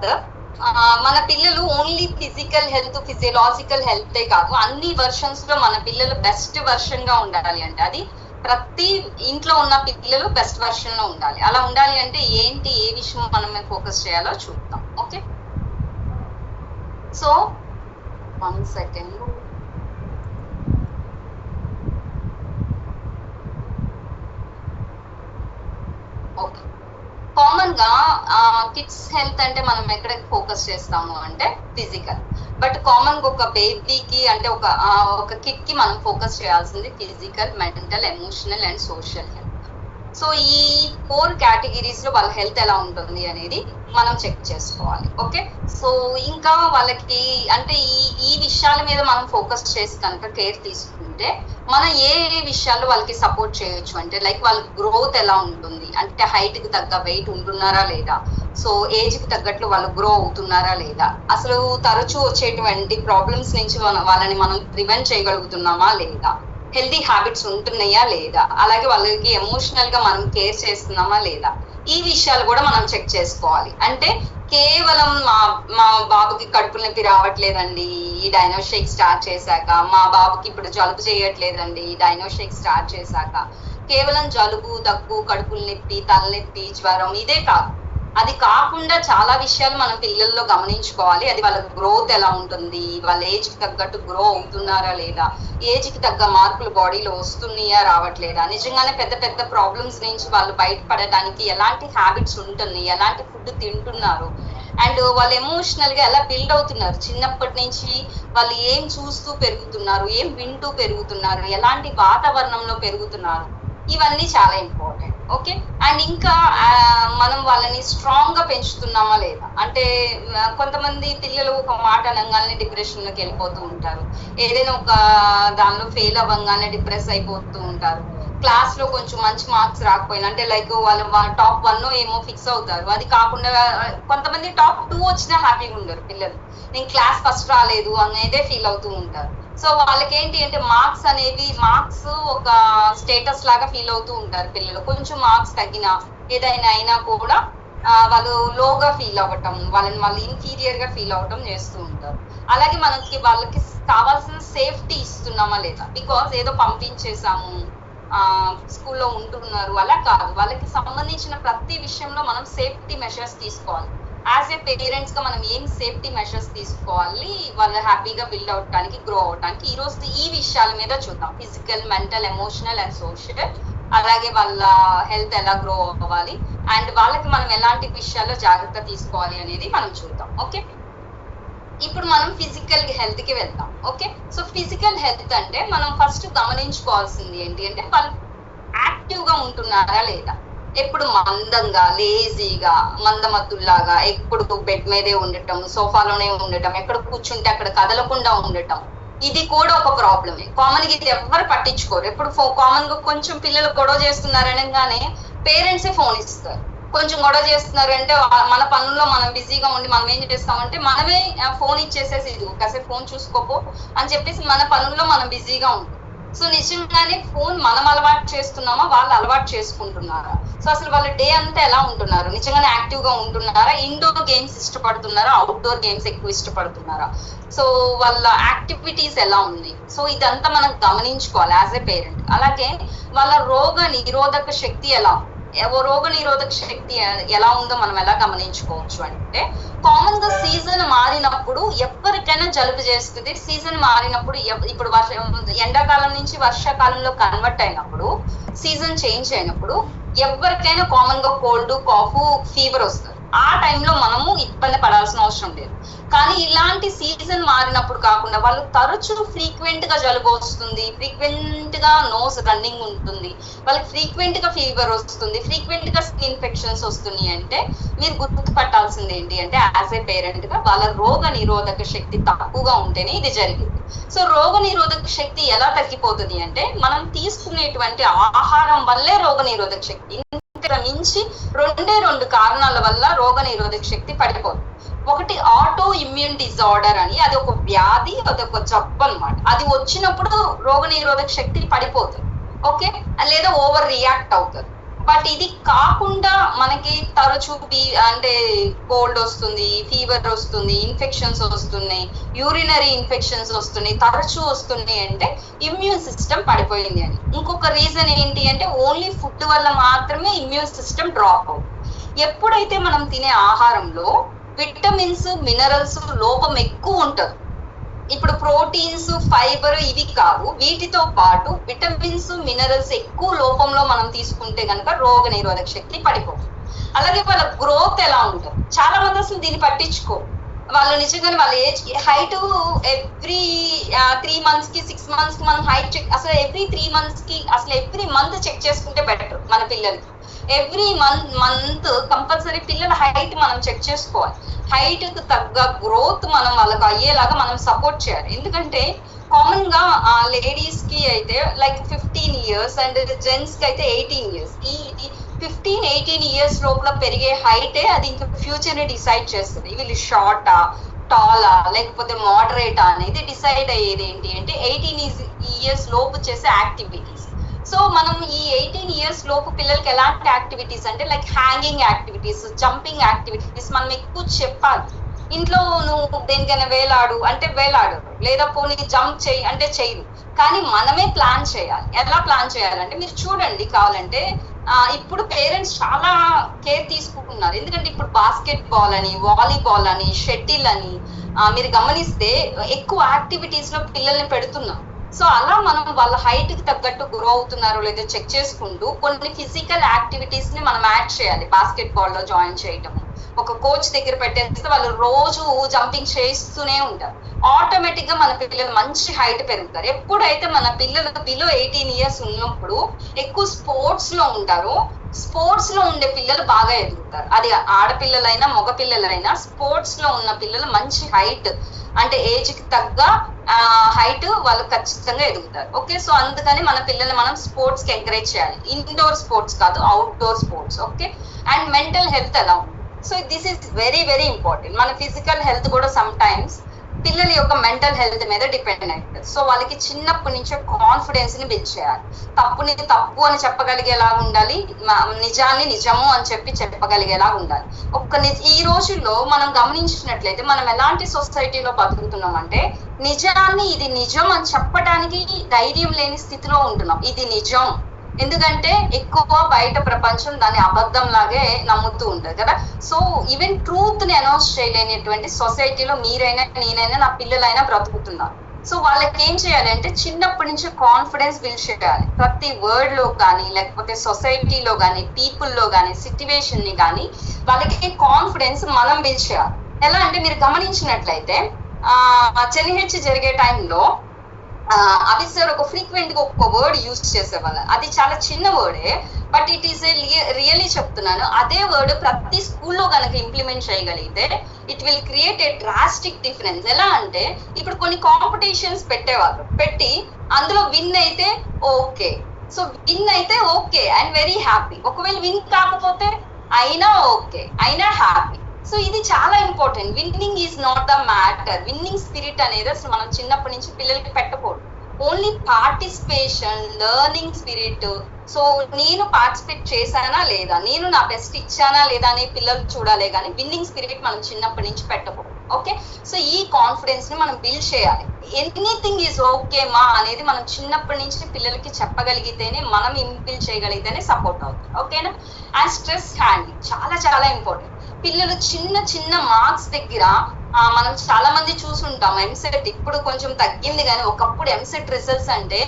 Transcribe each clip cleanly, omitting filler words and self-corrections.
తర్వాత మన పిల్లలు ఓన్లీ ఫిజికల్ హెల్త్ ఫిజియలాజికల్ హెల్తే కాదు, అన్ని వర్షన్స్ లో మన పిల్లలు బెస్ట్ వర్షన్ గా ఉండాలి అంటే అది ప్రతి ఇంట్లో ఉన్న పిల్లలు బెస్ట్ వర్షన్ లో ఉండాలి. అలా ఉండాలి అంటే ఏంటి, ఏ విషయం మనం ఫోకస్ చేయాలో చూద్దాం. Okay, so 1 second. Okay, common గా కిడ్స్ హెల్త్ అంటే మనం ఎక్కడ ఫోకస్ చేస్తాము అంటే ఫిజికల్. బట్ కామన్ గా ఒక బేబీకి అంటే ఒక కిడ్ కి మనం ఫోకస్ చేయాల్సింది physical, mental, emotional and social health. So ఈ 4 కేటగిరీస్ లో వాళ్ళ హెల్త్ ఎలా ఉంటుంది అనేది మనం చెక్ చేసుకోవాలి. ఓకే, సో ఇంకా వాళ్ళకి అంటే ఈ విషయాల మీద మనం ఫోకస్ చేసి కనుక కేర్ తీసుకుంటే మనం ఏ విషయాల్లో వాళ్ళకి సపోర్ట్ చేయొచ్చు అంటే లైక్ వాళ్ళ గ్రోత్ ఎలా ఉంటుంది, అంటే హైట్ కి తగ్గ వెయిట్ ఉంటున్నారా లేదా, సో ఏజ్ కి తగ్గట్లు వాళ్ళు గ్రో అవుతున్నారా లేదా, అసలు తరచూ వచ్చేటువంటి ప్రాబ్లమ్స్ నుంచి వాళ్ళని మనం ప్రివెంట్ చేయగలుగుతున్నామా లేదా, హెల్తీ హ్యాబిట్స్ ఉంటున్నాయా లేదా, అలాగే వాళ్ళకి ఎమోషనల్ గా మనం కేర్ చేస్తున్నామా లేదా, ఈ విషయాలు కూడా మనం చెక్ చేసుకోవాలి. అంటే కేవలం మా బాబుకి కడుపు నొప్పి రావట్లేదండి ఈ డైనోషేక్ స్టార్ట్ చేశాక, మా బాబుకి ఇప్పుడు జలుబు చేయట్లేదండి ఈ డైనోషేక్ స్టార్ట్ చేశాక, కేవలం జలుబు, దగ్గు, కడుపుల నొప్పి, తలనొప్పి, జ్వరం ఇదే కాదు. అది కాకుండా చాలా విషయాలు మనం పిల్లల్లో గమనించుకోవాలి. అది వాళ్ళ గ్రోత్ ఎలా ఉంటుంది, వాళ్ళ ఏజ్ కి తగ్గట్టు గ్రో అవుతున్నారా లేదా, ఏజ్ కి తగ్గ మార్పులు బాడీలో వస్తున్నాయా రావట్లేదా, నిజంగానే పెద్ద పెద్ద ప్రాబ్లమ్స్ నుంచి వాళ్ళు బయటపడడానికి ఎలాంటి హ్యాబిట్స్ ఉంటున్నాయి, ఎలాంటి ఫుడ్ తింటున్నారు, అండ్ వాళ్ళు ఎమోషనల్ గా ఎలా బిల్డ్ అవుతున్నారు, చిన్నప్పటి నుంచి వాళ్ళు ఏం చూస్తూ పెరుగుతున్నారు, ఏం వింటూ పెరుగుతున్నారు, ఎలాంటి వాతావరణంలో పెరుగుతున్నారు, ఇవన్నీ చాలా ఇంపార్టెంట్. ఓకే, అండ్ ఇంకా మనం వాళ్ళని స్ట్రాంగ్ గా పెంచుతున్నామా లేదా, అంటే కొంతమంది పిల్లలు ఒక మాట అనగానే డిప్రెషన్ లోకి వెళ్ళిపోతూ ఉంటారు, ఏదైనా ఒక దానిలో ఫెయిల్ అవ్వగానే డిప్రెస్ అయిపోతూ ఉంటారు, క్లాస్ లో కొంచెం మంచి మార్క్స్ రాకపోయినా అంటే లైక్ వాళ్ళు టాప్ 1 ఏమో ఫిక్స్ అవుతారు, అది కాకుండా కొంతమంది టాప్ 2 వచ్చినా హ్యాపీగా ఉండరు పిల్లలు, నేను క్లాస్ ఫస్ట్ రాలేదు అనేదే ఫీల్ అవుతూ ఉంటారు. సో వాళ్ళకి ఏంటి అంటే మార్క్స్ ఒక స్టేటస్ లాగా ఫీల్ అవుతూ ఉంటారు పిల్లలు. కొంచెం మార్క్స్ తగ్గినా ఏదైనా అయినా కూడా వాళ్ళు లోగా ఫీల్ అవ్వటం, వాళ్ళు ఇన్ఫీరియర్ గా ఫీల్ అవ్వటం చేస్తూ ఉంటారు. అలాగే వాళ్ళకి కావాల్సిన సేఫ్టీ ఇస్తున్నామా లేదా, బికాస్ ఏదో పంపించేసాము స్కూల్లో ఉంటున్నారు అలా కాదు, వాళ్ళకి సంబంధించిన ప్రతి విషయంలో మనం సేఫ్టీ మెషర్స్ తీసుకోవాలి. యాజ్ ఏ పేరెంట్స్ గా మనం ఏం సేఫ్టీ మెషర్స్ తీసుకోవాలి వాళ్ళు హ్యాపీగా బిల్డ్ అవడానికి, గ్రో అవడానికి, ఈ రోజు ఈ విషయాల మీద చూద్దాం. Physical, mental, emotional and social, అలాగే వాళ్ళ హెల్త్ ఎలా గ్రో అవ్వాలి అండ్ వాళ్ళకి మనం ఎలాంటి విషయాల్లో జాగ్రత్త తీసుకోవాలి అనేది మనం చూద్దాం. ఓకే, ఇప్పుడు మనం ఫిజికల్ హెల్త్ కి వెళ్దాం. ఓకే, సో ఫిజికల్ హెల్త్ అంటే మనం ఫస్ట్ గమనించుకోవాల్సింది ఏంటి అంటే వాళ్ళు యాక్టివ్ గా ఉంటున్నారా లేదా, ఎప్పుడు మందంగా, లేజీగా, మందమత్తుల్లాగా ఎప్పుడు బెడ్ మీదే ఉండటం, సోఫాలోనే ఉండటం, ఎక్కడ కూర్చుంటే అక్కడ కదలకుండా ఉండటం, ఇది కూడా ఒక ప్రాబ్లమే. కామన్ గా ఇది ఎవరు పట్టించుకోరు. ఎప్పుడు కామన్ గా కొంచెం పిల్లలు గొడవ చేస్తున్నారనగానే పేరెంట్సే ఫోన్ ఇస్తారు. కొంచెం గొడవ చేస్తున్నారంటే మన పనుల్లో మనం బిజీగా ఉండి మనం ఏం చేస్తామంటే మనమే ఫోన్ ఇచ్చేసేసి ఇది కాసేపు ఫోన్ చూసుకోపో అని చెప్పేసి మన పనుల్లో మనం బిజీగా ఉంటాం. సో నిజంగానే ఫోన్ మనం అలవాటు చేస్తున్నామా, వాళ్ళు అలవాటు చేసుకుంటున్నారా, సో అసలు వాళ్ళ డే అంతా ఎలా ఉంటున్నారు, నిజంగానే యాక్టివ్ గా ఉంటున్నారా, ఇండోర్ గేమ్స్ ఇష్టపడుతున్నారా, అవుట్డోర్ గేమ్స్ ఎక్కువ ఇష్టపడుతున్నారా, సో వాళ్ళ యాక్టివిటీస్ ఎలా ఉంది, సో ఇదంతా మనం గమనించుకోవాలి యాజ్ ఎ పేరెంట్. అలాగే వాళ్ళ రోగ నిరోధక శక్తి ఎలా, రోగ నిరోధక శక్తి ఎలా ఉందో మనం ఎలా గమనించుకోవచ్చు అంటే కామన్ గా సీజన్ మారినప్పుడు ఎవరికైనా జలుబు చేస్తుంది. సీజన్ మారినప్పుడు ఇప్పుడు ఎండాకాలం నుంచి వర్షాకాలంలో కన్వర్ట్ అయినప్పుడు, సీజన్ చేంజ్ అయినప్పుడు ఎవరికైనా కామన్ గా కోల్డ్, కాఫ్, ఫీవర్ వస్తుంది. ఆ టైంలో మనము ఇబ్బంది పడాల్సిన అవసరం లేదు. కానీ ఇలాంటి సీజన్ మారినప్పుడు కాకుండా వాళ్ళు తరచూ ఫ్రీక్వెంట్ గా జలుబు వస్తుంది, ఫ్రీక్వెంట్ గా నోస్ రన్నింగ్ ఉంటుంది, వాళ్ళకి ఫ్రీక్వెంట్ గా ఫీవర్ వస్తుంది, ఫ్రీక్వెంట్ గా స్కిన్ ఇన్ఫెక్షన్స్ వస్తున్నాయి అంటే మీరు గుర్తుపట్టాల్సింది ఏంటి అంటే యాజ్ ఏ పేరెంట్ గా వాళ్ళ రోగ నిరోధక శక్తి తక్కువగా ఉంటేనే ఇది జరిగింది. సో రోగ నిరోధక శక్తి ఎలా తగ్గిపోతుంది అంటే మనం తీసుకునేటువంటి ఆహారం వల్లే రోగ నిరోధక శక్తి మించి 2 కారణాల వల్ల రోగ నిరోధక శక్తి పడిపోతుంది. ఒకటి ఆటో ఇమ్యూన్ డిజార్డర్ అని, అది ఒక వ్యాధి, అది ఒక జబ్బు అనమాట. అది వచ్చినప్పుడు రోగ నిరోధక శక్తి పడిపోతుంది. ఓకే, లేదా ఓవర్ రియాక్ట్ అవుతుంది. బట్ ఇది కాకుండా మనకి తరచూ అంటే కోల్డ్ వస్తుంది, ఫీవర్ వస్తుంది, ఇన్ఫెక్షన్స్ వస్తున్నాయి, యూరినరీ ఇన్ఫెక్షన్స్ వస్తున్నాయి, తరచూ వస్తున్నాయి అంటే ఇమ్యూన్ సిస్టమ్ పడిపోయింది అని. ఇంకొక రీజన్ ఏంటి అంటే ఓన్లీ ఫుడ్ వల్ల మాత్రమే ఇమ్యూన్ సిస్టమ్ డ్రాప్ అవుతుంది. ఎప్పుడైతే మనం తినే ఆహారంలో విటమిన్స్, మినరల్స్ లోపం ఎక్కువ ఉంటుంది, ఇప్పుడు ప్రోటీన్స్, ఫైబర్ ఇవి కావు, వీటితో పాటు విటమిన్స్, మినరల్స్ ఎక్కువ లోపంలో మనం తీసుకుంటే కనుక రోగ నిరోధక శక్తి పడిపోతుంది. అలాగే వాళ్ళ గ్రోత్ ఎలా ఉంటుంది, చాలా మంది అసలు దీన్ని పట్టించుకోరు. వాళ్ళు నిజంగానే వాళ్ళ ఏజ్ హైట్ ఎవ్రీ 3 months కి 6 months కి మనం హైట్ చెక్, అసలు ఎవ్రీ 3 months కి అసలు ఎవ్రీ మంత్ చెక్ చేసుకుంటే బెటర్ మన పిల్లలకి. ఎవ్రీ మంత్ కంపల్సరీ పిల్లల హైట్ మనం చెక్ చేసుకోవాలి. హైట్ కు తగ్గ గ్రోత్ మనం వాళ్ళకి అయ్యేలాగా మనం సపోర్ట్ చేయాలి. ఎందుకంటే కామన్ గా లేడీస్ కి అయితే లైక్ 15 years అండ్ జెంట్స్ కి అయితే 18 years. ఈ 15-18 years లోపల పెరిగే హైటే అది ఇంకా ఫ్యూచర్ ని డిసైడ్ చేస్తుంది. వీళ్ళు షార్టా, టాలా, లేకపోతే మోడరేటా అనేది డిసైడ్ అయ్యేది ఏంటి అంటే 18 years లోపు చేసే యాక్టివిటీస్. సో మనం ఈ 18 years లోపు పిల్లలకి ఎలాంటి యాక్టివిటీస్ అంటే like hanging activities, jumping activities మనం ఎక్కువ చెప్పాలి. ఇంట్లో నువ్వు దేనికైనా వేలాడు అంటే వేలాడు, లేదా పోనీ జంప్ చేయి అంటే చెయ్యరు, కానీ మనమే ప్లాన్ చేయాలి. ఎలా ప్లాన్ చేయాలంటే మీరు చూడండి కావాలంటే ఇప్పుడు పేరెంట్స్ చాలా కేర్ తీసుకుంటున్నారు. ఎందుకంటే ఇప్పుడు బాస్కెట్ బాల్ అని, వాలీబాల్ అని, షటిల్ అని మీరు గమనిస్తే ఎక్కువ యాక్టివిటీస్ లో పిల్లల్ని పెడుతున్నాం. సో అలా మనం వాళ్ళ హైట్ కి తగ్గట్టు గ్రో అవుతున్నారో లేదో చెక్ చేసుకుంటూ కొన్ని ఫిజికల్ యాక్టివిటీస్ ని మనం యాడ్ చేయాలి. బాస్కెట్ బాల్ లో జాయిన్ చేయటం, ఒక కోచ్ దగ్గర పెట్టేస్తే వాళ్ళు రోజు జంపింగ్ చేస్తూనే ఉంటారు. ఆటోమేటిక్ గా మన పిల్లలు మంచి హైట్ పెరుగుతారు. ఎప్పుడైతే మన పిల్లలు బిలో 18 years ఉన్నప్పుడు ఎక్కువ స్పోర్ట్స్ లో ఉంటారో, స్పోర్ట్స్ లో ఉండే పిల్లలు బాగా ఎదుగుతారు. అది ఆడపిల్లలైనా మగ పిల్లలైనా స్పోర్ట్స్ లో ఉన్న పిల్లలు మంచి హైట్ అంటే ఏజ్ కి తగ్గ హైట్ వాళ్ళు ఖచ్చితంగా ఎదుగుతారు. ఓకే, సో అందుకని మన పిల్లల్ని మనం స్పోర్ట్స్ కి ఎంకరేజ్ చేయాలి. ఇండోర్ స్పోర్ట్స్ కాదు, outdoor sports. Okay, and mental health ఎలా ఉంది. So this is very very important. మన ఫిజికల్ హెల్త్ కూడా సమ్ టైమ్స్ పిల్లల యొక్క మెంటల్ హెల్త్ మీద డిపెండ్ అవుతుంది. సో వాళ్ళకి చిన్నప్పటి నుంచే కాన్ఫిడెన్స్ ని బిల్డ్ చేయాలి. తప్పుని తప్పు అని చెప్పగలిగేలా ఉండాలి, నిజాన్ని నిజము అని చెప్పగలిగేలా ఉండాలి. ఈ రోజుల్లో మనం గమనించినట్లయితే మనం ఎలాంటి సొసైటీలో బతుకుతున్నాం అంటే నిజాన్ని ఇది నిజం అని చెప్పడానికి ధైర్యం లేని స్థితిలో ఉంటున్నాం. ఇది నిజం ఎందుకంటే ఎక్కువ బయట ప్రపంచం దాన్ని అబద్ధం లాగే నమ్ముతూ ఉంటుంది కదా. సో ఈవెన్ ట్రూత్ ని అనౌన్స్ చేయలేనటువంటి సొసైటీలో మీరైనా నేనైనా నా పిల్లలైనా బ్రతుకుతున్నారు. సో వాళ్ళకి ఏం చేయాలి అంటే చిన్నప్పటి నుంచి కాన్ఫిడెన్స్ బిల్డ్ చేయాలి. ప్రతి వర్డ్ లో కానీ, లేకపోతే సొసైటీలో కానీ, పీపుల్ లో కానీ, సిచ్యువేషన్ ని కానీ వాళ్ళకి కాన్ఫిడెన్స్ మనం బిల్డ్ చేయాలి. ఎలా అంటే మీరు గమనించినట్లయితే చెలిహెచ్ జరిగే టైంలో అవి సార్ ఒక ఫ్రీక్వెంట్ గా ఒక వర్డ్ యూజ్ చేసేవాళ్ళు. అది చాలా చిన్న వర్డే, బట్ ఇట్ ఈస్ రియల్లీ చెప్తున్నాను. అదే వర్డ్ ప్రతి స్కూల్లో కనుక ఇంప్లిమెంట్ చేయగలిగితే it will create a drastic difference. ఎలా అంటే ఇప్పుడు కొన్ని కాంపిటీషన్స్ పెట్టేవాళ్ళు, పెట్టి అందులో విన్ అయితే ఓకే, సో విన్ అయితే ఓకే అండ్ వెరీ హ్యాపీ. ఒకవేళ విన్ కాకపోతే అయినా ఓకే, అయినా హ్యాపీ. సో ఇది చాలా important. Winnowing is not the matter. Winnowing spirit అనేది అసలు మనం చిన్నప్పటి నుంచి పిల్లలకి పెట్టకూడదు. Only participation, learning spirit. So నేను పార్టిసిపేట్ చేశానా లేదా, నేను నా బెస్ట్ ఇచ్చానా లేదా అని పిల్లలు చూడాలి, కానీ విన్నింగ్ స్పిరిట్ మనం చిన్నప్పటి నుంచి పెట్టకూడదు. ఓకే, సో ఈ కాన్ఫిడెన్స్ ని మనం బిల్డ్ చేయాలి. ఎనీథింగ్ ఈజ్ ఓకే మా అనేది మనం చిన్నప్పటి నుంచి పిల్లలకి చెప్పగలిగితేనే, మనం ఇంప్లిమెంట్ చేయగలిగితేనే సపోర్ట్ అవుతుంది. ఓకేనా. అండ్ స్ట్రెస్ హ్యాండ్లింగ్ చాలా చాలా ఇంపార్టెంట్. పిల్లలు చిన్న చిన్న మార్క్స్ దగ్గర మనం చాలా మంది చూసుంటాం. ఎంసెట్ ఇప్పుడు కొంచెం తగ్గింది, కానీ ఒకప్పుడు ఎంసెట్ రిజల్ట్స్ అంటే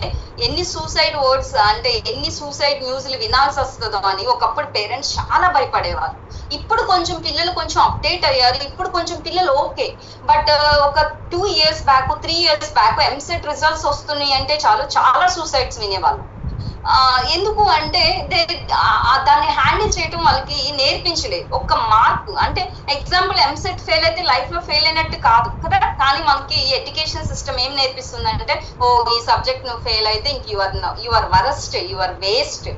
ఎన్ని సూసైడ్ వర్డ్స్ అంటే ఎన్ని సూసైడ్ న్యూస్లు వినాల్సి వస్తుందో అని ఒకప్పుడు పేరెంట్స్ చాలా భయపడేవారు. ఇప్పుడు కొంచెం పిల్లలు కొంచెం అప్డేట్ అయ్యారు. ఇప్పుడు కొంచెం పిల్లలు ఓకే, బట్ ఒక 2 years back, 3 years back EAMCET results వస్తున్నాయి అంటే చాలా సూసైడ్స్ వినేవాళ్ళు. ఎందుకు అంటే దాన్ని హ్యాండిల్ చేయటం వాళ్ళకి నేర్పించలేదు. ఒక్క మార్క్ అంటే ఎగ్జాంపుల్ ఎంసెట్ ఫెయిల్ అయితే లైఫ్ లో ఫెయిల్ అయినట్టు కాదు కదా. కానీ మనకి ఎడ్యుకేషన్ సిస్టమ్ ఏం నేర్పిస్తుంది అంటే ఓ ఈ సబ్జెక్ట్ నువ్వు ఫెయిల్ అయితే ఇంక యువర్ వరస్ట్, యువర్ వేస్ట్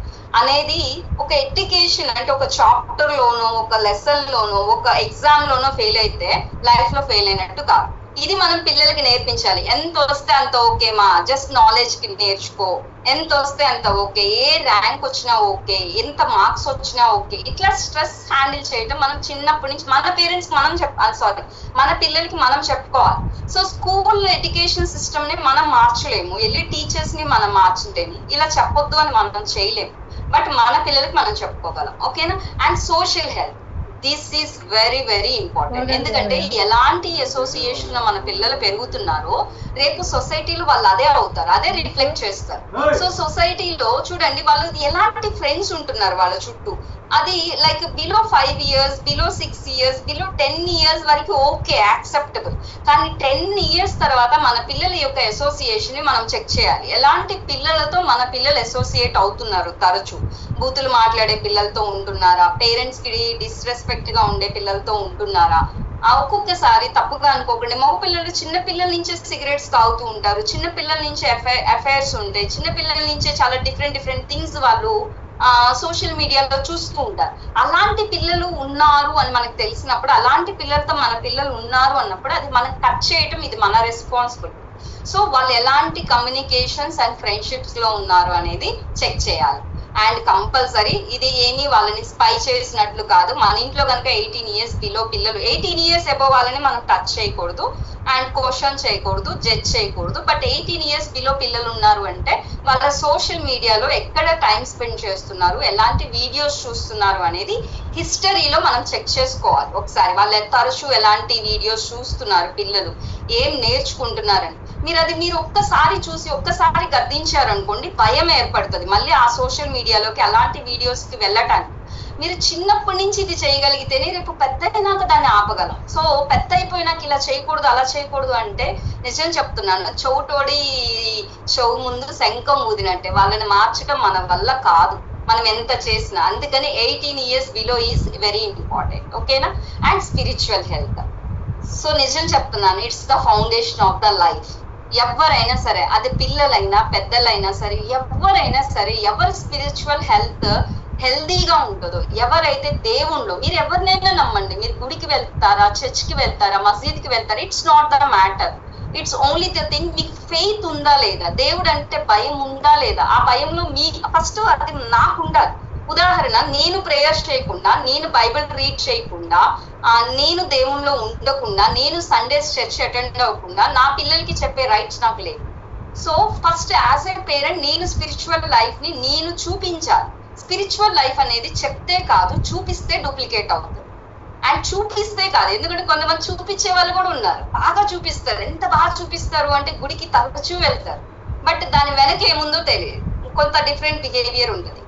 అనేది ఒక ఎడ్యుకేషన్. అంటే ఒక చాప్టర్ లోనో, ఒక లెసన్ లోనో, ఒక ఎగ్జామ్ లోనో ఫెయిల్ అయితే లైఫ్ లో ఫెయిల్ అయినట్టు కాదు. ఇది మనం పిల్లలకి నేర్పించాలి. ఎంత వస్తే అంత ఓకే మా, జస్ట్ నాలెడ్జ్ కి నేర్చుకో, ఎంత వస్తే అంత ఓకే, ఏ ర్యాంక్ వచ్చినా ఓకే, ఎంత మార్క్స్ వచ్చినా ఓకే. ఇట్లా స్ట్రెస్ హ్యాండిల్ చేయడం మనం చిన్నప్పటి నుంచి మన పేరెంట్స్ మనం సారీ మన పిల్లలకి మనం చెప్పుకోవాలి. సో స్కూల్ ఎడ్యుకేషన్ సిస్టమ్ ని మనం మార్చలేము, వెళ్ళి టీచర్స్ ని మనం మార్చుంటేని ఇలా చెప్పొద్దు అని మనం చేయలేము, బట్ మన పిల్లలకి మనం చెప్పుకోగలం. ఓకేనా? And social health, this is very very important. ఎందుకంటే ఎలాంటి అసోసియేషన్ లో మన పిల్లలు పెరుగుతున్నారో రేపు సొసైటీలో వాళ్ళు అదే అవుతారు, అదే రిఫ్లెక్ట్ చేస్తారు. సో సొసైటీలో చూడండి వాళ్ళు ఎలాంటి ఫ్రెండ్స్ ఉంటున్నారు వాళ్ళ చుట్టూ, అది like below 5 years, below 6 years, below 10 years వరకు ఓకే యాక్సెప్టబుల్. కానీ 10 years తర్వాత మన పిల్లల యొక్క అసోసియేషన్ ని మనం చెక్ చేయాలి. ఎలాంటి పిల్లలతో మన పిల్లలు అసోసియేట్ అవుతున్నారు, తరచు బూతులు మాట్లాడే పిల్లలతో ఉంటున్నారా, పేరెంట్స్ కి డిస్రెస్పెక్ట్ గా ఉండే పిల్లలతో ఉంటున్నారా. ఒక్కొక్కసారి తప్పుగా అనుకోకండి, మగ పిల్లలు చిన్న పిల్లల నుంచే సిగరెట్స్ తాగుతూ ఉంటారు, చిన్న పిల్లల నుంచి అఫైర్స్ ఉంటాయి, చిన్న పిల్లల నుంచే చాలా డిఫరెంట్ థింగ్స్ వాళ్ళు సోషల్ మీడియాలో చూస్తూ ఉంటారు. అలాంటి పిల్లలు ఉన్నారు అని మనకు తెలిసినప్పుడు, అలాంటి పిల్లలతో మన పిల్లలు ఉన్నారు అన్నప్పుడు అది మనం కట్ చేయటం ఇది మన రెస్పాన్సిబిలిటీ. సో వాళ్ళు ఎలాంటి కమ్యూనికేషన్స్ అండ్ ఫ్రెండ్షిప్స్ లో ఉన్నారు అనేది చెక్ చేయాలి. అండ్ కంపల్సరీ ఇది ఏమి వాళ్ళని స్పై చేసినట్లు కాదు. మన ఇంట్లో కనుక 18 years బిలో పిల్లలు, 18 years అబోవ్ వాళ్ళని మనం టచ్ చేయకూడదు అండ్ క్వశ్చన్ చేయకూడదు, జడ్జ్ చేయకూడదు. బట్ 18 years బిలో పిల్లలు ఉన్నారు అంటే వాళ్ళ సోషల్ మీడియాలో ఎక్కడ టైం స్పెండ్ చేస్తున్నారు, ఎలాంటి వీడియోస్ చూస్తున్నారు అనేది హిస్టరీలో మనం చెక్ చేసుకోవాలి ఒకసారి. వాళ్ళు తరచూ ఎలాంటి వీడియోస్ చూస్తున్నారు, పిల్లలు ఏం నేర్చుకుంటున్నారని మీరు ఒక్కసారి చూసి ఒక్కసారి గద్దించారు అనుకోండి, భయం ఏర్పడుతుంది మళ్ళీ ఆ సోషల్ మీడియాలోకి అలాంటి వీడియోస్ కి వెళ్ళటానికి. మీరు చిన్నప్పటి నుంచి ఇది చేయగలిగితేనే రేపు పెద్ద అయినాక దాన్ని ఆపగలం. సో పెద్ద అయిపోయినాక ఇలా చేయకూడదు అలా చేయకూడదు అంటే నిజం చెప్తున్నాను, చెవుటోడి చెవు ముందు శంఖం ఊదినట్టే. వాళ్ళని మార్చడం మన వల్ల కాదు, మనం ఎంత చేసినా. అందుకని 18 years below is very important. ఓకేనా? And spiritual health. సో నిజం చెప్తున్నాను, it's the foundation of the life. ఎవరైనా సరే, అది పిల్లలైనా పెద్దలైనా సరే, ఎవరైనా సరే, ఎవరి స్పిరిచువల్ హెల్త్ హెల్దీగా ఉంటుందో, ఎవరైతే దేవుణ్ణి, మీరు ఎవరినైనా నమ్మండి, మీరు గుడికి వెళ్తారా, చర్చ్కి వెళ్తారా, మసీద్కి వెళ్తారా, it's not the matter. It's only the thing, మీకు ఫెయిత్ ఉందా లేదా, దేవుడు అంటే భయం ఉందా లేదా. ఆ భయంలో మీ ఫస్ట్ అది నాకు ఉండాలి. ఉదాహరణ, నేను ప్రేయర్స్ చేయకుండా, నేను బైబిల్ రీడ్ చేయకుండా, నేను దేవుణ్ణిలో ఉండకుండా, నేను సండేస్ చర్చ్ అటెండ్ అవ్వకుండా నా పిల్లలకి చెప్పే రైట్స్ నాకు లేవు. So first as a parent నేను స్పిరిచువల్ లైఫ్ ని నేను చూపించాలి. స్పిరిచువల్ లైఫ్ అనేది చెప్తే కాదు, చూపిస్తే డూప్లికేట్ అవుతుంది. అండ్ చూపిస్తే కాదు, ఎందుకంటే కొంతమంది చూపించే వాళ్ళు కూడా ఉన్నారు, బాగా చూపిస్తారు. ఎంత బాగా చూపిస్తారు అంటే గుడికి తరచూ వెళ్తారు, బట్ దాని వెనక ఏముందో తెలియదు, కొంత డిఫరెంట్ బిహేవియర్ ఉంటుంది.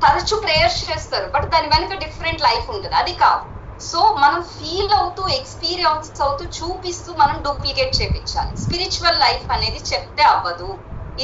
తరచూ ప్రేయర్స్ చేస్తారు, బట్ దాని వెనక డిఫరెంట్ లైఫ్ ఉంటుంది, అది కాదు. సో మనం ఫీల్ అవుతూ, ఎక్స్పీరియన్స్ అవుతూ, చూపిస్తూ మనం డూప్లికేట్ చేయించాలి. స్పిరిచువల్ లైఫ్ అనేది చెప్తే అవ్వదు,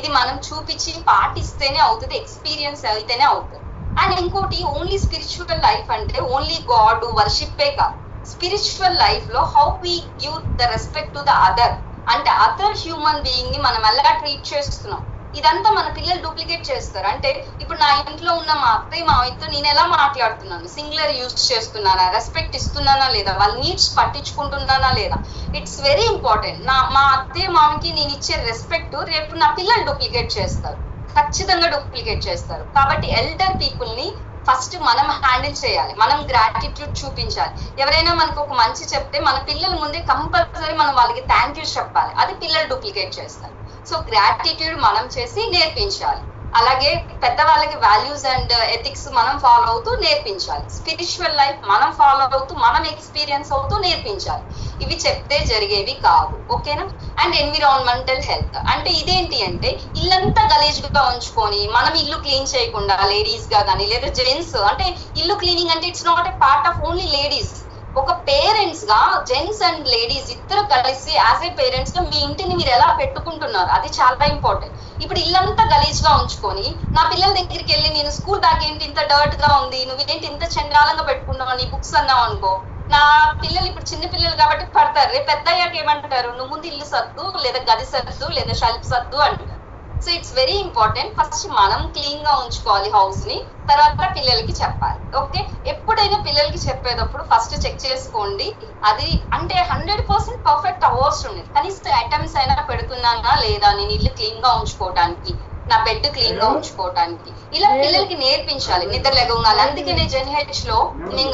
ఇది మనం చూపించి పాటిస్తేనే అవుతుంది, ఎక్స్పీరియన్స్ అయితేనే అవుతుంది. అండ్ ఇంకోటి, ఓన్లీ స్పిరిచువల్ లైఫ్ అంటే ఓన్లీ గాడ్ వర్షిప్పే కాదు. స్పిరిచువల్ లైఫ్ లో how we give the respect to the other, అంటే అదర్ హ్యూమన్ బీయింగ్ ని మనం ఎలా ట్రీట్ చేస్తున్నాం, ఇదంతా మన పిల్లలు డూప్లికేట్ చేస్తారు. అంటే ఇప్పుడు నా ఇంట్లో ఉన్న మా అత్తయ్య మావయ్యతో నేను ఎలా మాట్లాడుతున్నాను, సింగులర్ యూజ్ చేస్తున్నానా, రెస్పెక్ట్ ఇస్తున్నానా లేదా, వాళ్ళ నీడ్స్ పట్టించుకుంటున్నానా లేదా, ఇట్స్ వెరీ ఇంపార్టెంట్. మా అత్తయ్య మావయ్యకి నేను ఇచ్చే రెస్పెక్ట్ రేపు నా పిల్లలు డూప్లికేట్ చేస్తారు, ఖచ్చితంగా డూప్లికేట్ చేస్తారు. కాబట్టి ఎల్డర్ పీపుల్ ని ఫస్ట్ మనం హ్యాండిల్ చేయాలి, మనం గ్రాటిట్యూడ్ చూపించాలి. ఎవరైనా మనకు ఒక మంచి చెప్తే మన పిల్లల ముందే కంపల్సరీ మనం వాళ్ళకి థ్యాంక్ యూ చెప్పాలి, అది పిల్లలు డూప్లికేట్ చేస్తారు. సో గ్రాటిట్యూడ్ మనం చేసి నేర్పించాలి. అలాగే పెద్దవాళ్ళకి వాల్యూస్ అండ్ ఎథిక్స్ మనం ఫాలో అవుతూ నేర్పించాలి. స్పిరిచువల్ లైఫ్ మనం ఫాలో అవుతూ, మనం ఎక్స్పీరియన్స్ అవుతూ నేర్పించాలి. ఇవి చెప్తే జరిగేవి కాదు. ఓకేనా? అండ్ ఎన్విరాన్మెంటల్ హెల్త్ అంటే ఇదేంటి అంటే, ఇల్లంతా గలీజ్ గా ఉంచుకొని మనం ఇల్లు క్లీన్ చేయకుండా, లేడీస్ గా కానీ లేదా జెంట్స్, అంటే ఇల్లు క్లీనింగ్ అంటే it's not a part of only ladies. ఒక పేరెంట్స్ గా జెంట్స్ అండ్ లేడీస్ ఇద్దరు కలిసి యాజ్ ఏ పేరెంట్స్ గా మీ ఇంటిని మీరు ఎలా పెట్టుకుంటున్నారు, అది చాలా ఇంపార్టెంట్. ఇప్పుడు ఇల్లంతా గలీజ్ గా ఉంచుకొని నా పిల్లల దగ్గరికి వెళ్ళి నేను స్కూల్ బ్యాగ్ ఏంటి ఇంత డర్ట్ గా ఉంది, నువ్వేంటి ఇంత చండాలంగా పెట్టుకున్నావు నీ బుక్స్ అన్నావు అనుకో, నా పిల్లలు ఇప్పుడు చిన్న పిల్లలు కాబట్టి పడతారు, రేపు పెద్ద అయ్యాక ఏమంటారు, నువ్వు ముందు ఇల్లు సర్దు, లేదా గది సర్దు, లేదా షెల్ఫ్ సర్దు అంటారు. So it's very important. First మనం క్లీన్ గా ఉంచుకోవాలి హౌస్ ని, తర్వాత పిల్లలకి చెప్పాలి. ఓకే, ఎప్పుడైనా పిల్లలకి చెప్పేటప్పుడు ఫస్ట్ చెక్ చేసుకోండి, అది అంటే 100% పర్ఫెక్ట్ అవసరం లేదు, కనీసం అటెంప్ట్స్ అయినా పెడుతున్నానా లేదా నేను ఇల్లు క్లీన్ గా ఉంచుకోవడానికి, నా బెడ్ క్లీన్ గా ఉంచుకోవడానికి, ఇలా పిల్లలకి నేర్పించాలి నిద్ర లెగవగానే. అందుకే నేను జెన్హెచ్ లో నేను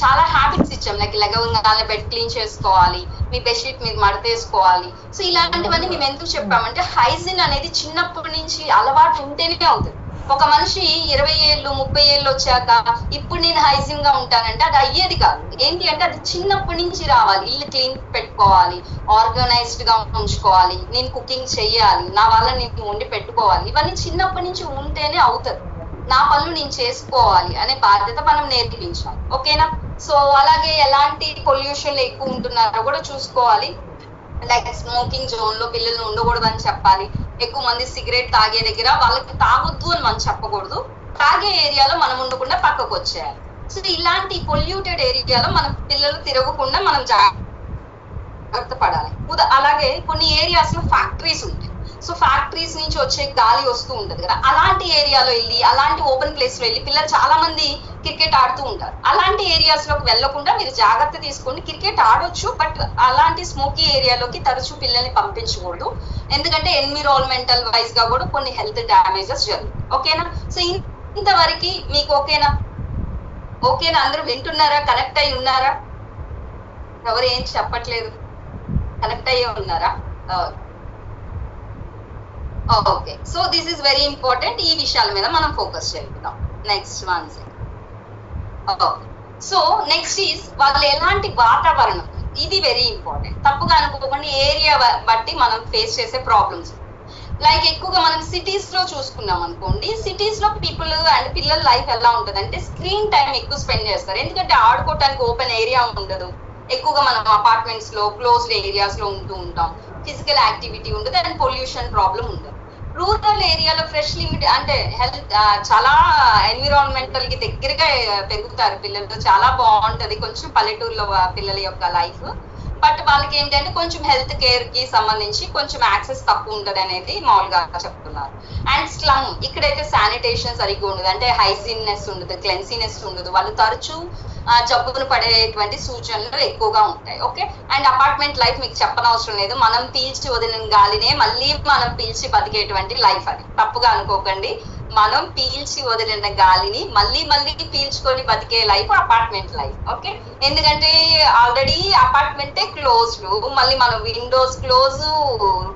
చాలా హ్యాబిట్స్ ఇచ్చాం, లైక్ లెగవగానే బెడ్ క్లీన్ చేసుకోవాలి, మీ బెడ్షీట్ మీరు మడతేసుకోవాలి. సో ఇలాంటివన్నీ మేము ఎందుకు చెప్పామంటే హైజీన్ అనేది చిన్నప్పటి నుంచి అలవాటు ఉంటేనే అవుతుంది. ఒక మనిషి 20 ఏళ్ళు 30 ఏళ్ళు వచ్చాక ఇప్పుడు నేను హైజీన్ గా ఉంటానంటే అది అయ్యేది కాదు. ఏంటి అంటే అది చిన్నప్పటి నుంచి రావాలి. ఇల్లు క్లీన్ పెట్టుకోవాలి, ఆర్గనైజ్డ్ గా ఉంచుకోవాలి, నేను కుకింగ్ చెయ్యాలి, నా వల్ల నేను వండి పెట్టుకోవాలి, ఇవన్నీ చిన్నప్పటి నుంచి ఉంటేనే అవుతుంది. నా పనులు నేను చేసుకోవాలి అనే బాధ్యత మనం నేర్పించాలి. ఓకేనా? సో అలాగే ఎలాంటి పొల్యూషన్ ఎక్కువ ఉంటున్నారో కూడా చూసుకోవాలి. లైక్ స్మోకింగ్ జోన్ లో పిల్లలు ఉండకూడదని చెప్పాలి. ఎక్కువ మంది సిగరెట్ తాగే దగ్గర వాళ్ళకి తాగొద్దు అని మనం చెప్పకూడదు, తాగే ఏరియాలో మనం ఉండకుండా పక్కకు వచ్చేయాలి. సో ఇలాంటి పొల్యూటెడ్ ఏరియాలో మన పిల్లలు తిరగకుండా మనం జాగ్రత్త పడాలి. అలాగే కొన్ని ఏరియాస్ లో ఫ్యాక్టరీస్ ఉంటాయి. సో ఫ్యాక్టరీస్ నుంచి వచ్చే గాలి వస్తూ ఉంటది కదా, అలాంటి ఏరియాలో వెళ్ళి, అలాంటి ఓపెన్ ప్లేస్ లో వెళ్ళి పిల్లలు చాలా మంది క్రికెట్ ఆడుతూ ఉంటారు. అలాంటి ఏరియాస్ లోకి వెళ్లకుండా మీరు జాగ్రత్త తీసుకోండి. క్రికెట్ ఆడొచ్చు, బట్ అలాంటి స్మోకీ ఏరియాలోకి తరచూ పిల్లల్ని పంపించకూడదు, ఎందుకంటే ఎన్విరాన్మెంటల్ వైజ్ గా కూడా కొన్ని హెల్త్ డ్యామేజెస్ జరుగుతాయి. ఓకేనా? సో ఇంతవరకు మీకు ఓకేనా? అందరూ వింటున్నారా? కనెక్ట్ అయ్యి ఉన్నారా? ఎవరు ఏం చెప్పట్లేదు, కనెక్ట్ అయ్యే ఉన్నారా? Okay, so this is very important. ఈ విషయాల మీద మనం ఫోకస్ చేద్దాం. Next one second. So next is వాళ్ళు ఎలాంటి వాతావరణం, ఇది వెరీ ఇంపార్టెంట్. తప్పుగా అనుకోకుండా ఏరియా బట్టి మనం ఫేస్ చేసే ప్రాబ్లమ్స్. లైక్ ఎక్కువగా మనం సిటీస్ లో చూసుకున్నాం అనుకోండి, సిటీస్ లో పీపుల్ అండ్ పిల్లల లైఫ్ ఎలా ఉంటుంది అంటే స్క్రీన్ టైం ఎక్కువ స్పెండ్ చేస్తారు, ఎందుకంటే ఆడుకోవడానికి ఓపెన్ ఏరియా ఉండదు. ఎక్కువగా మనం అపార్ట్మెంట్స్ లో క్లోజ్డ్ ఏరియాస్ లో ఉంటూ ఉంటాం, ఫిజికల్ యాక్టివిటీ ఉండదు అండ్ పొల్యూషన్ ప్రాబ్లం ఉండదు. రూరల్ ఏరియాలో ఫ్రెష్ లిమిట్ అంటే హెల్త్ చాలా ఎన్విరాన్మెంటల్ కి దగ్గరగా పెరుగుతారు పిల్లలు, చాలా బాగుంటది కొంచెం పల్లెటూరులో పిల్లల యొక్క లైఫ్. బట్ వాళ్ళకి ఏంటంటే కొంచెం హెల్త్ కేర్ కి సంబంధించి కొంచెం యాక్సెస్ తక్కువ ఉంటది అనేది మామూలుగా చెప్తున్నారు. అండ్ స్లమ్, ఇక్కడైతే శానిటేషన్ సరిగ్గా ఉండదు, అంటే హైజీన్నెస్ ఉండదు, క్లెన్సీనెస్ ఉండదు, వాళ్ళు తరచూ జబ్బును పడేటువంటి సూచనలు ఎక్కువగా ఉంటాయి. ఓకే, అండ్ అపార్ట్మెంట్ లైఫ్ మీకు చెప్పనవసరం లేదు, మనం పీల్చి వదిలిన గాలినే మళ్ళీ మనం పీల్చి బతికేటువంటి లైఫ్. అది తప్పుగా అనుకోకండి, మనం పీల్చి వదిలిన గాలిని మళ్ళీ పీల్చుకొని బతికే లైఫ్ అపార్ట్మెంట్ లైఫ్. ఓకే, ఎందుకంటే ఆల్రెడీ అపార్ట్మెంటే క్లోజ్డ్, మళ్ళీ మనం Windows close,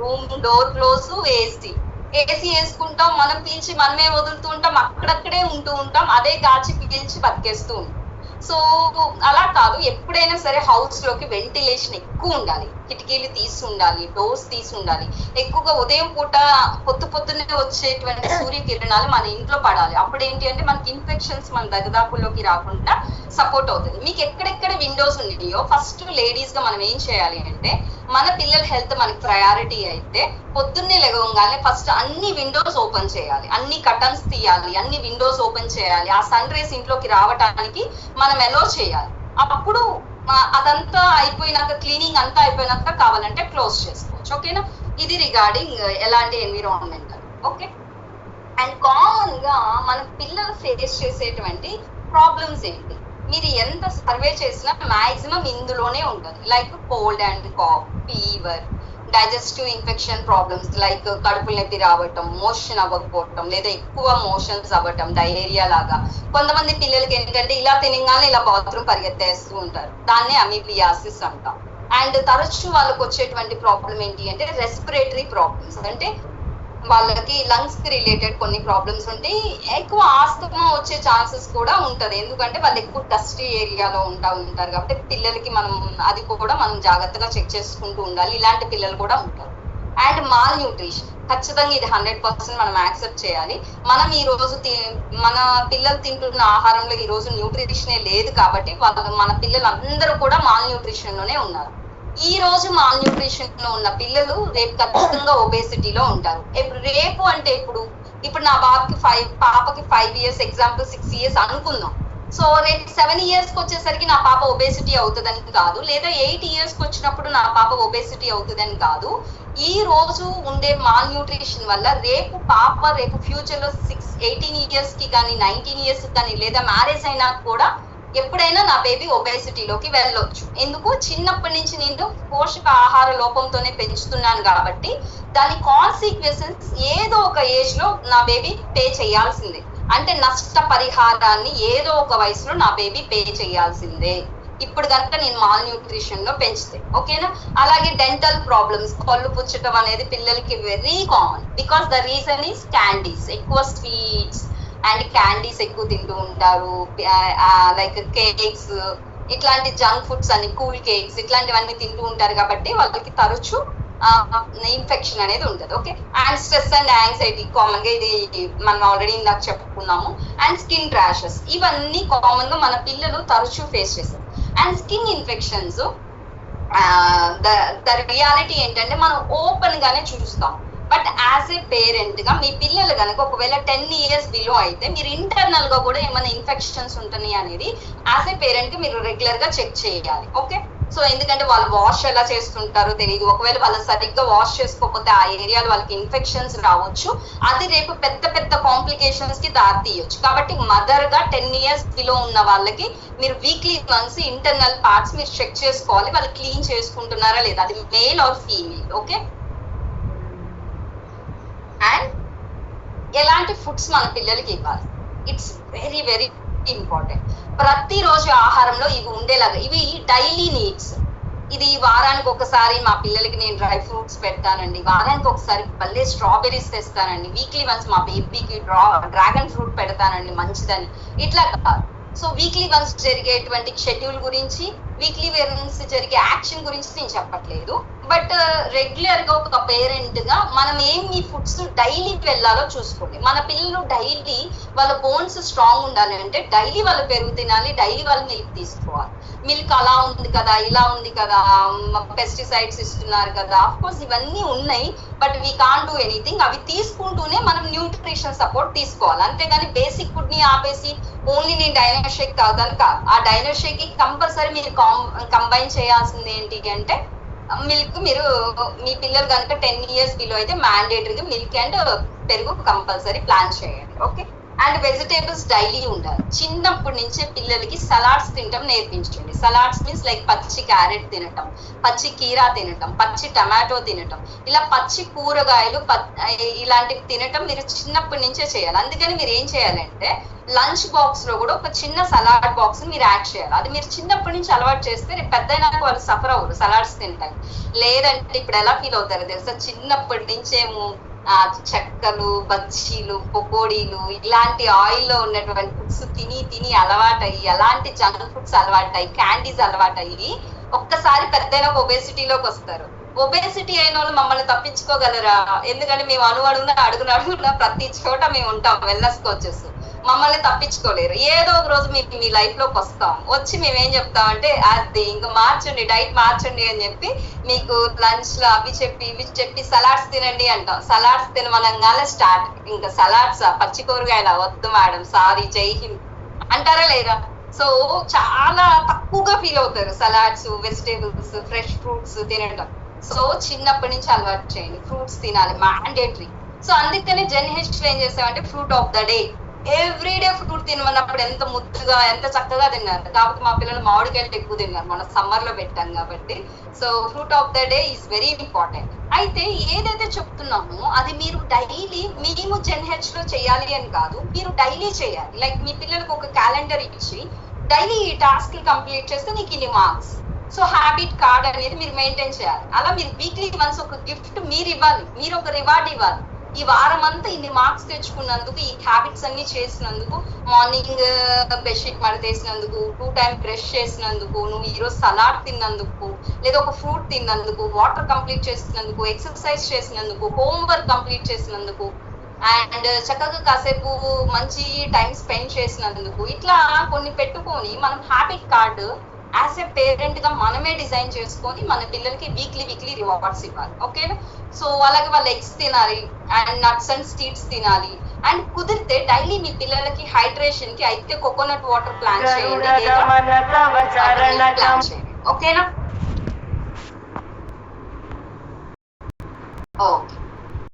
room door close, AC వేసుకుంటాం, మనం పీల్చి మనమే వదులుతూ ఉంటాం, అక్కడక్కడే ఉంటూ ఉంటాం, అదే గాచి పీల్చి బతికేస్తూ ఉంటాం. సో అలా కాదు, ఎప్పుడైనా సరే హౌస్ లోకి వెంటిలేషన్ ఎక్కువ ఉండాలి, కిటికీలు తీసి ఉండాలి, డోర్స్ తీసి ఉండాలి. ఎక్కువగా ఉదయం పూట పొద్దున్నే వచ్చేటువంటి సూర్యకిరణాలు మన ఇంట్లో పడాలి. అప్పుడు ఏంటి అంటే మనకి ఇన్ఫెక్షన్స్ మన దరిదాపుల్లోకి రాకుండా సపోర్ట్ అవుతుంది. మీకు ఎక్కడెక్కడ విండోస్ ఉన్నాయో ఫస్ట్ లేడీస్ గా మనం ఏం చేయాలి అంటే, మన పిల్లల హెల్త్ మనకి ప్రయారిటీ అయితే పొద్దున్నే లెగవగానే ఫస్ట్ అన్ని విండోస్ ఓపెన్ చేయాలి, అన్ని కర్టన్స్ తీయాలి, అన్ని విండోస్ ఓపెన్ చేయాలి. ఆ సన్ రేస్ ఇంట్లోకి రావడానికి మనం ఎలో చేయాలి. అప్పుడు అదంతా అయిపోయినాక, క్లీనింగ్ అంతా అయిపోయినాక కావాలంటే క్లోజ్ చేసుకోవచ్చు. ఓకేనా? ఇది రిగార్డింగ్ ఎలాంటి ఎన్విరాన్మెంటల్. ఓకే, అండ్ కామన్ గా మన పిల్లలు ఫేస్ చేసేటువంటి ప్రాబ్లమ్స్ ఏంటి, మీరు ఎంత సర్వే చేసినా మాక్సిమం ఇందులోనే ఉంటుంది. Like cold and cough, fever, digestive infection problems like కడుపు నొప్పి రావటం, మోషన్ అవ్వకపోవటం, లేదా ఎక్కువ మోషన్స్ అవ్వటం, డయేరియా లాగా. కొంతమంది పిల్లలకి ఏంటంటే ఇలా తినగానే ఇలా బాత్రూమ్ పరిగెత్తేస్తూ ఉంటారు, దాన్నే అమీబియాసిస్ అంటాం. అండ్ తరచూ వాళ్ళకి వచ్చేటువంటి ప్రాబ్లం ఏంటి అంటే రెస్పిరేటరీ ప్రాబ్లమ్స్, అంటే వాళ్ళకి లంగ్స్ కి రిలేటెడ్ కొన్ని ప్రాబ్లమ్స్ ఉంటాయి. ఎక్కువ ఆస్తమా వచ్చే ఛాన్సెస్ కూడా ఉంటది, ఎందుకంటే వాళ్ళు ఎక్కువ డస్టీ ఏరియాలో ఉంటారు కాబట్టి పిల్లలకి మనం అది కూడా మనం జాగ్రత్తగా చెక్ చేసుకుంటూ ఉండాలి. ఇలాంటి పిల్లలు కూడా ఉంటారు. అండ్ మాల్ న్యూట్రిషన్, ఖచ్చితంగా ఇది 100% మనం యాక్సెప్ట్ చేయాలి. మనం ఈ రోజు మన పిల్లలు తింటున్న ఆహారంలో ఈ రోజు న్యూట్రిషనే లేదు కాబట్టి మన పిల్లలు అందరూ కూడా మాల్ న్యూట్రిషన్ లోనే ఉన్నారు. ఈ రోజు మాల్ న్యూట్రిషన్ లో ఉన్న పిల్లలు రేపు ఖచ్చితంగా ఒబేసిటీలో ఉంటారు. రేపు అంటే ఇప్పుడు నా పాపకి 5 years, ఎగ్జాంపుల్ 6 years అనుకుందాం. సో రేపు 7 years వచ్చేసరికి నా పాప ఒబేసిటీ అవుతుందని కాదు, లేదా 8 years వచ్చినప్పుడు నా పాప ఒబేసిటీ అవుతుందని కాదు. ఈ రోజు ఉండే మాల్ న్యూట్రిషన్ వల్ల రేపు ఫ్యూచర్ లో 18 years కి కానీ 19 years కానీ లేదా మ్యారేజ్ అయినా కూడా ఎప్పుడైనా నా బేబీ ఒబేసిటీలోకి వెళ్ళొచ్చు. ఎందుకు? చిన్నప్పటి నుంచి నేను పోషక ఆహార లోపంతోనే పెంచుతున్నాను కాబట్టి దాని కాన్సిక్వెన్సెస్ ఏదో ఒక ఏజ్ లో నా బేబీ పే చేయాల్సిందే. అంటే నష్ట పరిహారాన్ని ఏదో ఒక వయసులో నా బేబీ పే చేయాల్సిందే ఇప్పుడు కనుక నేను మాల్ న్యూట్రిషన్ లో పెంచితే. ఓకేనా? అలాగే డెంటల్ ప్రాబ్లమ్స్, పళ్ళు పుచ్చటం అనేది పిల్లలకి very common. Because the reason is candies, ఎక్కువ స్వీట్స్ అండ్ క్యాండీస్ ఎక్కువ తింటూ ఉంటారు. లైక్ కేక్స్, ఇట్లాంటి జంక్ ఫుడ్స్ అని, కూల్ కేక్స్ ఇట్లాంటివన్నీ తింటూ ఉంటారు కాబట్టి వాళ్ళకి తరచు ఇన్ఫెక్షన్ అనేది ఉంటుంది. Okay. And stress and anxiety common గా ఇది మనం ఆల్రెడీ ఇందాక చెప్పుకున్నాము. అండ్ స్కిన్ ర్యాషెస్, ఇవన్నీ కామన్ గా మన పిల్లలు తరచూ ఫేస్ చేస్తారు. And skin infections the reality ఏంటంటే మనం ఓపెన్ గానే చూస్తాం. బట్ యాజ్ ఏ పేరెంట్ గా మీ పిల్లలు కనుక ఒకవేళ 10 years బిలో అయితే మీరు ఇంటర్నల్ గా కూడా ఏమైనా ఇన్ఫెక్షన్స్ ఉంటాయి అనేది యాజ్ ఏ పేరెంట్ గా మీరు రెగ్యులర్ గా చెక్ చేయాలి. ఓకే. సో ఎందుకంటే వాళ్ళు వాష్ ఎలా చేస్తుంటారో తెలియదు. ఒకవేళ వాళ్ళు సరిగ్గా వాష్ చేసుకోకపోతే ఆ ఏరియాలో వాళ్ళకి ఇన్ఫెక్షన్స్ రావచ్చు. అది రేపు పెద్ద పెద్ద కాంప్లికేషన్స్ కి దారి తీయొచ్చు. కాబట్టి మదర్ గా 10 years బిలో ఉన్న వాళ్ళకి మీరు వీక్లీ వన్స్ ఇంటర్నల్ పార్ట్స్ మీరు చెక్ చేసుకోవాలి, వాళ్ళు క్లీన్ చేసుకుంటున్నారా లేదా, అది male or female. Okay. And ఎలాంటి ఫుడ్స్ మన పిల్లలకి ఇవ్వాలి, ఇట్స్ వెరీ వెరీ ఇంపార్టెంట్. ప్రతిరోజు ఆహారంలో ఇవి ఉండేలాగా, ఇవి డైలీ నీడ్స్. ఇది వారానికి ఒకసారి మా పిల్లలకి నేను డ్రై ఫ్రూట్స్ పెడతానండి, వారానికి ఒకసారి మళ్ళీ స్ట్రాబెర్రీస్ తెస్తానండి, వీక్లీ వన్స్ మా బేబీకి డ్రాగన్ ఫ్రూట్ పెడతానండి మంచిదని, ఇట్లా కాదు. సో వీక్లీ వన్స్ జరిగేటువంటి షెడ్యూల్ గురించి, వీక్లీ వన్స్ జరిగే యాక్షన్ గురించి నేను చెప్పట్లేదు. బట్ రెగ్యులర్ గా ఒక పేరెంట్ గా మనం ఏమి ఫుడ్స్ డైలీ వెళ్ళాలో చూసుకోండి. మన పిల్లలు డైలీ వాళ్ళ బోన్స్ స్ట్రాంగ్ ఉండాలి అంటే డైలీ వాళ్ళు పెరుగు తినాలి, డైలీ వాళ్ళు మిల్క్ తీసుకోవాలి. మిల్క్ అలా ఉంది కదా, ఇలా ఉంది కదా, పెస్టిసైడ్స్ ఇస్తున్నారు కదా, ఆఫ్ కోర్స్ ఇవన్నీ ఉన్నాయి. But we can't do anything. అవి తీసుకుంటూనే మనం న్యూట్రిషన్ సపోర్ట్ తీసుకోవాలి. అంతేగాని బేసిక్ ఫుడ్ ని ఆపేసి ఓన్లీ నేను డైనర్ షేక్ తాగుతాను కాదు. ఆ డైనర్ షేక్ కి కంపల్సరీ మీరు కంబైన్ చేయాల్సింది ఏంటి అంటే మిల్క్. మీరు మీ పిల్లలు కనుక 10 years బిలో అయితే మ్యాండేటరీగా మిల్క్ అండ్ పెరుగు కంపల్సరీ ప్లాన్ చేయండి. ఓకే. అండ్ వెజిటేబుల్స్ డైలీ ఉండాలి. చిన్నప్పటి నుంచే పిల్లలకి సలాడ్స్ తినటం నేర్పించండి. సలాడ్స్ మీన్స్ లైక్ పచ్చి క్యారెట్ తినటం, పచ్చి కీరా తినటం, పచ్చి టమాటో తినటం, ఇలా పచ్చి కూరగాయలు ఇలాంటివి తినటం మీరు చిన్నప్పటి నుంచే చేయాలి. అందుకని మీరు ఏం చేయాలంటే లంచ్ బాక్స్ లో కూడా ఒక చిన్న సలాడ్ బాక్స్ మీరు యాడ్ చేయాలి. అది మీరు చిన్నప్పటి నుంచి అలవాటు చేస్తే రేపు పెద్దయినాక వాళ్ళు సఫర్ అవ్వరు సలాడ్స్ తింటారు. లేదంటే ఇప్పుడు ఎలా ఫీల్ అవుతారో తెలుసా, చిన్నప్పటి నుంచేమో చెక్కలు, బజ్జీలు, పకోడీలు ఇలాంటి ఆయిల్లో ఉన్నటువంటి ఫుడ్స్ తిని తిని అలవాటయ్యి, అలాంటి జంక్ ఫుడ్స్ అలవాటయ్యి, క్యాండీస్ అలవాటయ్యి ఒక్కసారి పెద్దైన ఒబేసిటీలోకి వస్తారు. ఒబేసిటీ అయిన వాళ్ళు మమ్మల్ని తప్పించుకోగలరా? ఎందుకంటే మేము అడుగున ప్రతి చోట మేము ఉంటాం, వెల్నెస్ కోచెస్. మమ్మల్ని తప్పించుకోలేరు. ఏదో ఒక రోజు మేము మీ లైఫ్ లోకి వచ్చి మేము ఏం చెప్తామంటే అది ఇంకా మార్చండి, డైట్ మార్చండి అని చెప్పి మీకు లంచ్ లో అవి చెప్పి సలాడ్స్ తినండి అంటాం. సలాడ్స్ తినమనగానే స్టార్ట్, ఇంకా సలాడ్స్ పచ్చి కూరగాయల వద్దు మేడం, సారీ, జై హింద్ అంటారా లేదా? సో చాలా తక్కువగా ఫీల్ అవుతారు సలాడ్స్, వెజిటేబుల్స్, ఫ్రెష్ ఫ్రూట్స్ తినడం. సో చిన్నప్పటి నుంచి అలవాటు చేయండి, ఫ్రూట్స్ తినాలి మ్యాండేటరీ. సో అందుకనే జెన్హెచ్ ఏం చేసామంటే fruit of the day, everyday fruit తినమన్నప్పుడు ఎంత ముద్దుగా ఎంత చక్కగా తిన్నారు. కాబట్టి మా పిల్లలు మామిడికాయలు ఎక్కువ తిన్నారు, మన సమ్మర్ లో పెట్టాం కాబట్టి. So fruit of the day is very important. అయితే ఏదైతే చెప్తున్నామో అది మీరు డైలీ, మేము జెన్హెచ్ లో చేయాలి అని కాదు, మీరు డైలీ చేయాలి. లైక్ మీ పిల్లలకు ఒక క్యాలెండర్ ఇచ్చి డైలీ ఈ టాస్క్ కంప్లీట్ చేస్తే నీకు ఇన్ని మార్క్స్. సో హ్యాబిట్ కార్డ్ అనేది మీరు మెయింటైన్ చేయాలి. అలా మీరు వీక్లీ వన్స్ ఒక గిఫ్ట్ మీరు ఇవ్వాలి, మీరు ఒక రివార్డ్ ఇవ్వాలి. ఈ వారం అంతా ఇన్ని మార్క్స్ తెచ్చుకున్నందుకు, ఈ హ్యాబిట్స్ అన్ని చేసినందుకు, మార్నింగ్ బెడ్షీట్ మడతేసినందుకు, 2 times బ్రష్ చేసినందుకు, నువ్వు ఈరోజు సలాడ్ తిన్నందుకు, లేదా ఒక ఫ్రూట్ తిన్నందుకు, వాటర్ కంప్లీట్ చేసినందుకు, ఎక్సర్సైజ్ చేసినందుకు, హోంవర్క్ కంప్లీట్ చేసినందుకు, అండ్ చక్కగా కాసేపు మంచి టైం స్పెండ్ చేసినందుకు, ఇట్లా కొన్ని పెట్టుకొని మనం habit card as a parent గా మనమే డిజైన్ చేసుకొని మన పిల్లలకి వీక్లీ రివార్డ్స్ ఇవ్వాలి. ఓకేనా? సో అలాగే వాళ్ళు ఎగ్స్ తినాలి, అండ్ నట్స్ అండ్ సీడ్స్ తినాలి, అండ్ కుదిరితే డైలీ మీ పిల్లలకి హైడ్రేషన్ కి అయితే కోకోనట్ వాటర్ ప్లాన్ చేయండి లేదా ప్లాన్ చేయండి. ఓకేనా?